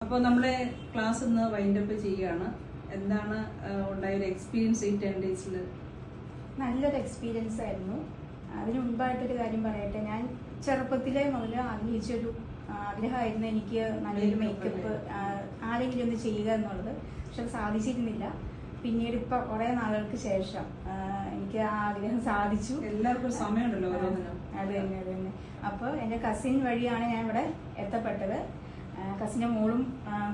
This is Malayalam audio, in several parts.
അപ്പോൾ നമ്മളെ ക്ലാസ് ഇന്ന് വൈൻഡപ്പ് ചെയ്യുകയാണ്. എന്താണ് ഉണ്ടായ ഒരു എക്സ്പീരിയൻസ് ഈ 10 days? നല്ലൊരു എക്സ്പീരിയൻസ് ആയിരുന്നു. അതിന് മുമ്പായിട്ടൊരു കാര്യം പറയട്ടെ, ഞാൻ ചെറുപ്പത്തിലെ മുതൽ ആഗ്രഹിച്ചൊരു ആഗ്രഹമായിരുന്നു എനിക്ക് നല്ലൊരു മേക്കപ്പ് ആരെങ്കിലും ഒന്ന് ചെയ്യുക എന്നുള്ളത്. പക്ഷെ അത് സാധിച്ചിരുന്നില്ല. പിന്നീട് ഇപ്പൊ കുറെ നാളുകൾക്ക് ശേഷം എനിക്ക് ആ ആഗ്രഹം സാധിച്ചു. എല്ലാവർക്കും സമയമുണ്ടല്ലോ. അത് തന്നെ. അപ്പോൾ എൻ്റെ കസിൻ വഴിയാണ് ഞാൻ ഇവിടെ എത്തപ്പെട്ടത്. കസിൻ്റെ മോളും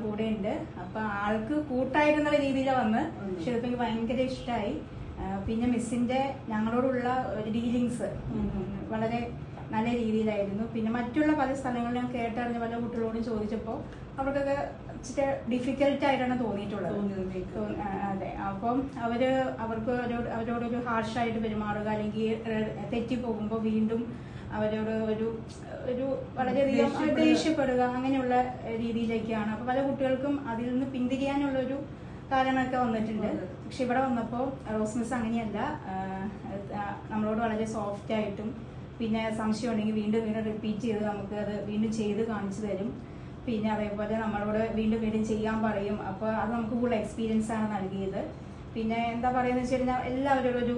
കൂടെ ഉണ്ട്. അപ്പൊ ആൾക്ക് കൂട്ടായിരുന്നുള്ള രീതിയിലാണ് വന്ന്. പക്ഷെ ഇതിപ്പോ എനിക്ക് ഭയങ്കര ഇഷ്ടമായി. പിന്നെ മിസ്സിന്റെ ഞങ്ങളോടുള്ള ഒരു ഡീലിങ്സ് വളരെ നല്ല രീതിയിലായിരുന്നു. പിന്നെ മറ്റുള്ള പല സ്ഥലങ്ങളിൽ ഞാൻ കേട്ടറിഞ്ഞ പല കുട്ടികളോടും ചോദിച്ചപ്പോൾ അവർക്കൊക്കെ ഇച്ചിരി ഡിഫിക്കൽട്ട് ആയിട്ടാണ് തോന്നിയിട്ടുള്ളത്. അതെ. അപ്പം അവരോടൊരു ഹാർഷായിട്ട് പെരുമാറുക, അല്ലെങ്കിൽ തെറ്റിപ്പോകുമ്പോൾ വീണ്ടും അവരോട് ഒരു വളരെയധികം ദേഷ്യപ്പെടുക, അങ്ങനെയുള്ള രീതിയിലേക്കാണ്. അപ്പൊ പല കുട്ടികൾക്കും അതിൽ നിന്ന് പിന്തിരിയാനുള്ളൊരു കാരണമൊക്കെ വന്നിട്ടുണ്ട്. പക്ഷെ ഇവിടെ വന്നപ്പോൾ റോസ് മിസ് അങ്ങനെയല്ല. നമ്മളോട് വളരെ സോഫ്റ്റ് ആയിട്ടും, പിന്നെ സംശയം ഉണ്ടെങ്കിൽ വീണ്ടും റിപ്പീറ്റ് ചെയ്ത് നമുക്ക് അത് വീണ്ടും ചെയ്ത് കാണിച്ചു തരും. പിന്നെ അതേപോലെ നമ്മളോട് വീണ്ടും ചെയ്യാൻ പറയും. അപ്പോൾ അത് നമുക്ക് കൂടുതൽ എക്സ്പീരിയൻസ് ആണ് നൽകിയത്. പിന്നെ എന്താ പറയുന്നത് വെച്ച് കഴിഞ്ഞാൽ എല്ലാവരും ഒരു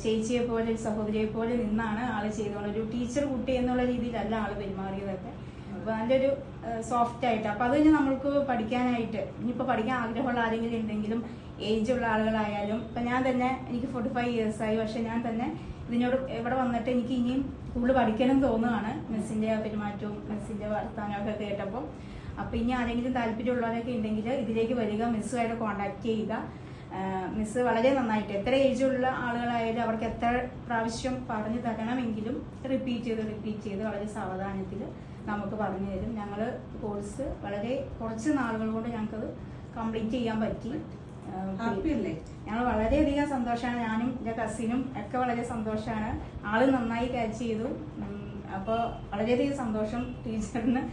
ചേച്ചിയെ പോലെ, ഒരു സഹോദരിയെ പോലെ നിന്നാണ് ആള് ചെയ്തോളൂ. ഒരു ടീച്ചർ കുട്ടി എന്നുള്ള രീതിയിലല്ല ആള് പെരുമാറിയതൊക്കെ. അപ്പൊ നല്ലൊരു സോഫ്റ്റ് ആയിട്ട്. അപ്പൊ അത് കഴിഞ്ഞ് നമ്മൾക്ക് പഠിക്കാനായിട്ട്, ഇനിയിപ്പോ പഠിക്കാൻ ആഗ്രഹമുള്ള ആരെങ്കിലും ഉണ്ടെങ്കിലും, ഏജ് ഉള്ള ആളുകളായാലും, ഇപ്പൊ ഞാൻ തന്നെ എനിക്ക് 45 years ആയി. പക്ഷെ ഞാൻ തന്നെ ഇതിനോട് ഇവിടെ വന്നിട്ട് എനിക്ക് ഇനിയും കൂടുതൽ പഠിക്കണം തോന്നുകയാണ്. മിസ്സിന്റെ പെരുമാറ്റവും മിസ്സിന്റെ വർത്താനവും ഒക്കെ കേട്ടപ്പോൾ. അപ്പൊ ഇനി ആരെങ്കിലും താല്പര്യമുള്ളവരൊക്കെ ഉണ്ടെങ്കിൽ ഇതിലേക്ക് വരിക, മിസ്സുമായിട്ട് കോണ്ടാക്ട് ചെയ്യുക. മിസ് വളരെ നന്നായിട്ട്, എത്ര ഏജുള്ള ആളുകളായാലും അവർക്ക് എത്ര പ്രാവശ്യം പറഞ്ഞു തരണമെങ്കിലും റിപ്പീറ്റ് ചെയ്ത് വളരെ സാവധാനത്തിൽ നമുക്ക് പറഞ്ഞു തരും. ഞങ്ങൾ കോഴ്സ് വളരെ കുറച്ച് നാളുകൾ കൊണ്ട് ഞങ്ങൾക്കത് കംപ്ലീറ്റ് ചെയ്യാൻ പറ്റി. ഞങ്ങൾ വളരെയധികം സന്തോഷമാണ്. ഞാനും എൻ്റെ കസിനും ഒക്കെ വളരെ സന്തോഷമാണ്. ആള് നന്നായി ക്യാച്ച് ചെയ്തു. അപ്പോൾ വളരെയധികം സന്തോഷം. ടീച്ചറിന്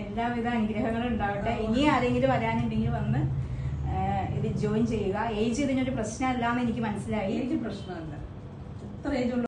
എല്ലാവിധ അനുഗ്രഹങ്ങളും ഉണ്ടാവട്ടെ. ഇനി ആരെങ്കിലും വരാനുണ്ടെങ്കിൽ വന്ന് ഇത് ജോയിൻ ചെയ്യുക. ഏജ് ഇതിനൊരു പ്രശ്നമല്ല എന്ന് എനിക്ക് മനസ്സിലായി. പ്രശ്നമല്ല, എത്ര ഏജ്